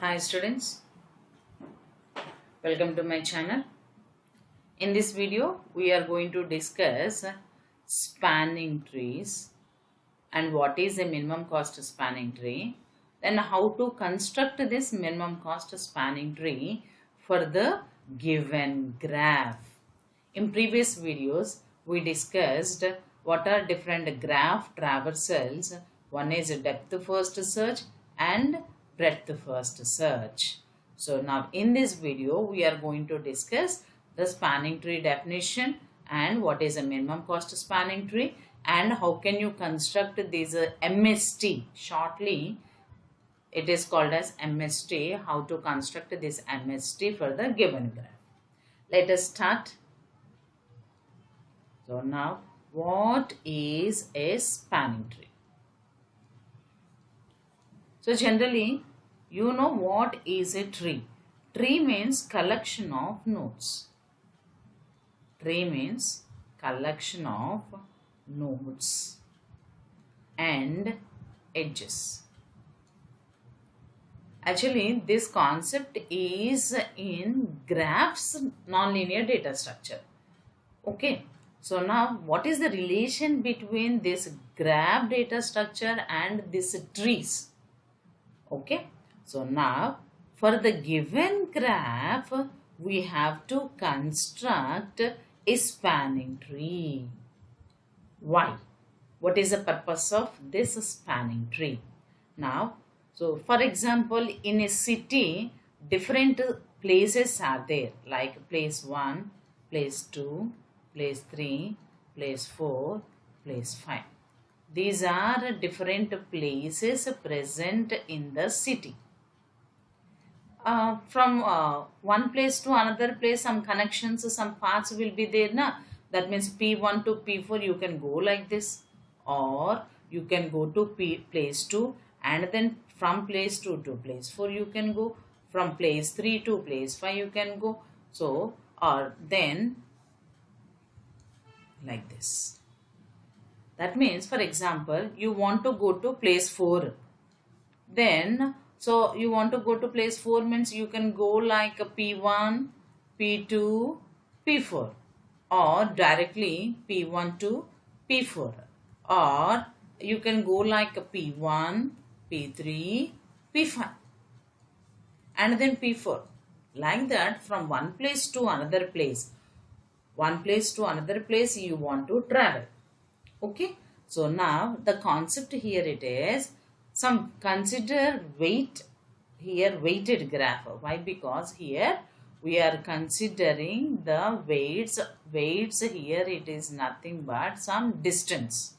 Hi students, welcome to my channel. In this video, we are going to discuss spanning trees and what is a minimum cost spanning tree, then how to construct this minimum cost spanning tree for the given graph. In previous videos, we discussed what are different graph traversals. One is depth first search and breadth first search. So now in this video, we are going to discuss the spanning tree definition and what is a minimum cost spanning tree and how can you construct this MST. Shortly, it is called as MST, how to construct this MST for the given graph. Let us start. So now, what is a spanning tree? So generally, you know what is a tree. Tree means collection of nodes. Tree means collection of nodes and edges. Actually, this concept is in graphs nonlinear data structure. Okay. So now, what is the relation between this graph data structure and this trees? Okay. So now, for the given graph, we have to construct a spanning tree. Why? What is the purpose of this spanning tree? Now, so for example, in a city, different places are there, like place 1, place 2, place 3, place 4, place 5. These are different places present in the city. From one place to another place, some connections, some paths will be there. That means P1 to P4 you can go like this, or you can go to place 2 and then from place 2 to place 4 you can go, from place 3 to place 5 you can go. So, or then like this. That means, for example, you want to go to place 4. Then, so you want to go to place 4 means you can go like a P1, P2, P4, or directly P1 to P4, or you can go like a P1, P3, P5, and then P4. Like that, from one place to another place. One place to another place you want to travel. Okay. So now the concept here it is, some consider weight here, weighted graph. Why? Because here we are considering the weights. Weights here it is nothing but some distance.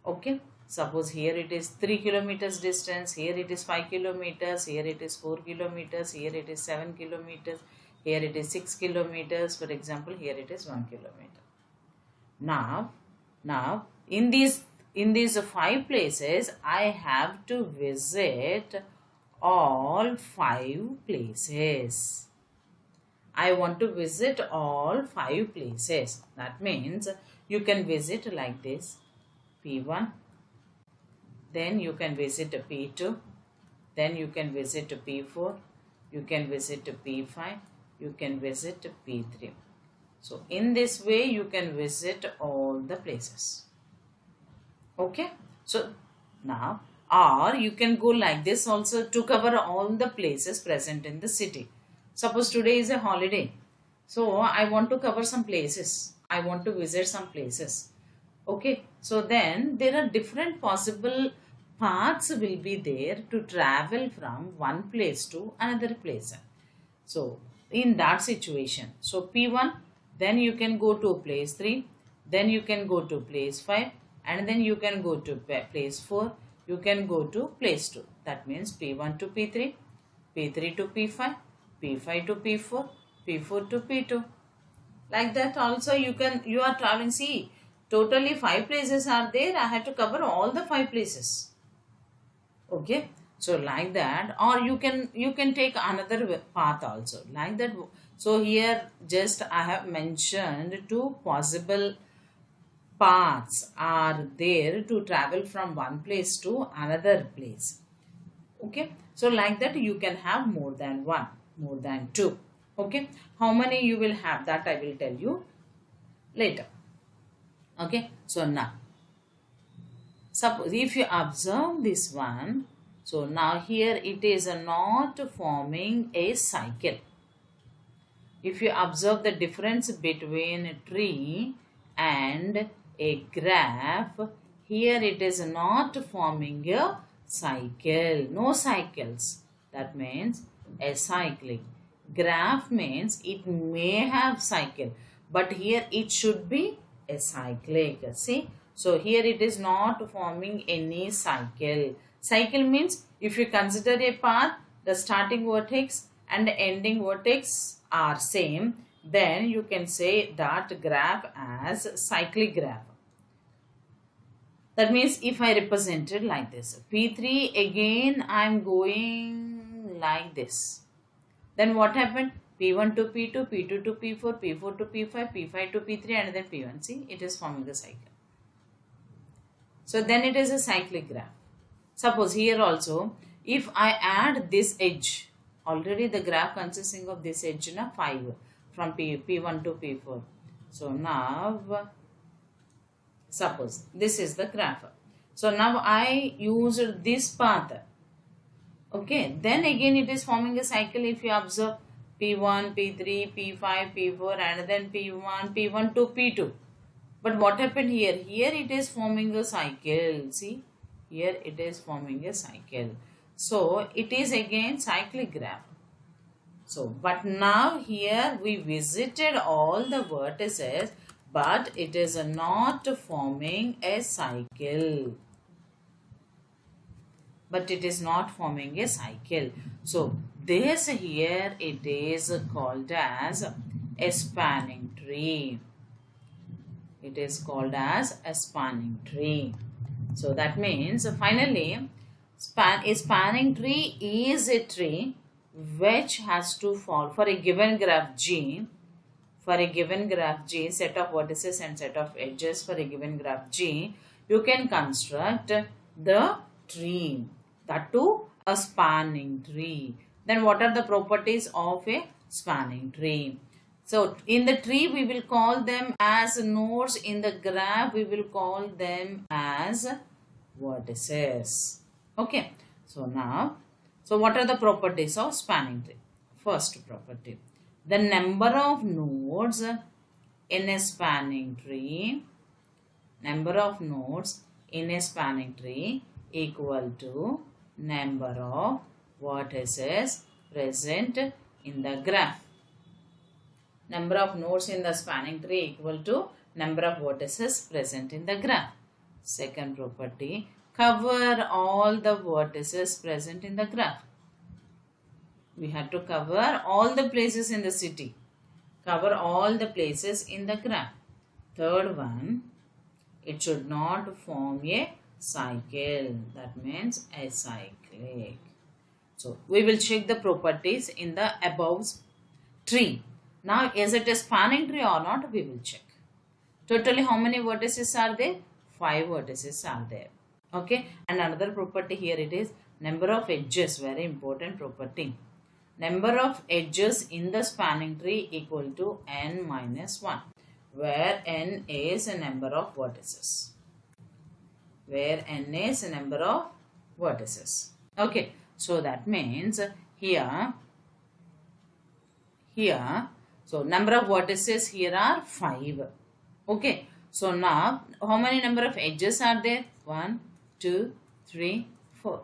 Okay. Suppose here it is 3 kilometers distance, here it is 5 kilometers, here it is 4 kilometers, here it is 7 kilometers, here it is 6 kilometers. For example, here it is 1 kilometer. Now, in these 5 places, I have to visit all 5 places. I want to visit all 5 places. That means you can visit like this, P1, then you can visit P2, then you can visit P4, you can visit P5, you can visit P3. So in this way you can visit all the places. Okay. So now, or you can go like this also to cover all the places present in the city. Suppose today is a holiday. So I want to cover some places. I want to visit some places. Okay. So then there are different possible paths will be there to travel from one place to another place. So in that situation, so P1, then you can go to place 3, then you can go to place 5, and then you can go to place 4, you can go to place 2. That means P1 to P3, P3 to P5, P5 to P4, P4 to P2. Like that also you are traveling. See, totally 5 places are there. I have to cover all the 5 places. Okay. So like that, or you can take another path also like that. So here just I have mentioned 2 possible paths are there to travel from one place to another place. Okay, so like that you can have more than one, more than two. Okay, how many you will have, that I will tell you later. Okay, so now suppose if you observe this one, so now here it is not forming a cycle. If you observe the difference between a tree and a graph, here it is not forming a cycle, no cycles. That means acyclic. Graph means it may have cycle, but here it should be acyclic. See, so here it is not forming any cycle. Cycle means if you consider a path, the starting vertex and the ending vertex are same, then you can say that graph as cyclic graph. That means if I represented like this, P3 again I am going like this. Then what happened? P1 to P2, P2 to P4, P4 to P5, P5 to P3 and then P1. See, it is forming a cycle. So then it is a cyclic graph. Suppose here also, if I add this edge, already the graph consisting of this edge, 5 from P1 to P4. So now, suppose this is the graph. So now I used this path. Okay, then again it is forming a cycle if you observe P1, P3, P5, P4 and then P1, P1 to P2. But what happened here? Here it is forming a cycle. See, here it is forming a cycle. So it is again cyclic graph. So, but now here we visited all the vertices, but it is not forming a cycle. But it is not forming a cycle. So this here it is called as a spanning tree. It is called as a spanning tree. So that means finally a spanning tree is a tree which has to fall for a given graph G. For a given graph G, set of vertices and set of edges for a given graph G, you can construct the tree, that too a spanning tree. Then what are the properties of a spanning tree? So in the tree we will call them as nodes, in the graph we will call them as vertices. Okay, so now, so what are the properties of spanning tree? First property, the number of nodes in a spanning tree, number of nodes in a spanning tree equal to number of vertices present in the graph. Number of nodes in the spanning tree equal to number of vertices present in the graph. Second property, cover all the vertices present in the graph. We have to cover all the places in the city. Cover all the places in the graph. Third one, it should not form a cycle. That means acyclic. So we will check the properties in the above tree. Now is it a spanning tree or not? We will check. Totally how many vertices are there? 5 vertices are there. Okay, and another property here it is number of edges, very important property. Number of edges in the spanning tree equal to n minus 1, where n is a number of vertices. Where n is a number of vertices. Okay, so that means here, so number of vertices here are 5. Okay, so now how many number of edges are there? 1, 2, 3, 4.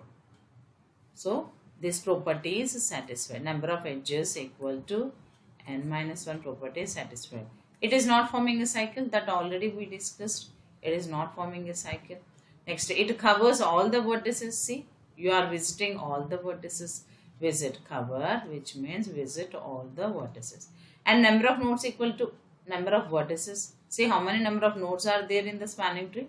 So this property is satisfied. Number of edges equal to n minus 1 property is satisfied. It is not forming a cycle, that already we discussed. It is not forming a cycle. Next, it covers all the vertices. See, you are visiting all the vertices. Visit, cover, which means visit all the vertices. And number of nodes equal to number of vertices. See how many number of nodes are there in the spanning tree?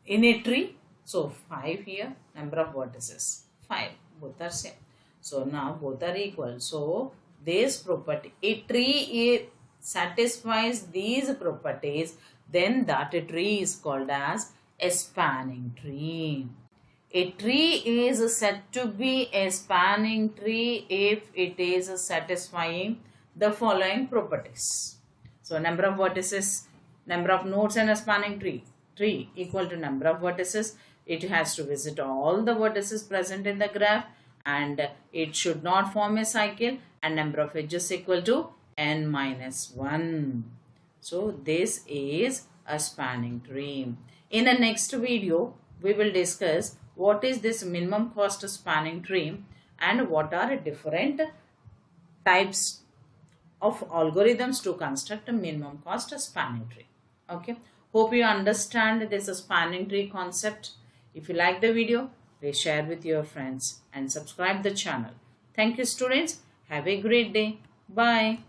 In a tree, so 5 here, number of vertices 5, both are same. So now both are equal. So this property, a tree satisfies these properties, then that tree is called as a spanning tree. A tree is said to be a spanning tree if it is satisfying the following properties. So number of vertices, number of nodes in a spanning tree equal to number of vertices. It has to visit all the vertices present in the graph, and it should not form a cycle, and number of edges equal to n minus 1. So this is a spanning tree. In the next video, we will discuss what is this minimum cost spanning tree and what are different types of algorithms to construct a minimum cost spanning tree. Okay. Hope you understand this spanning tree concept. If you like the video, please share with your friends and subscribe the channel. Thank you, students. Have a great day. Bye.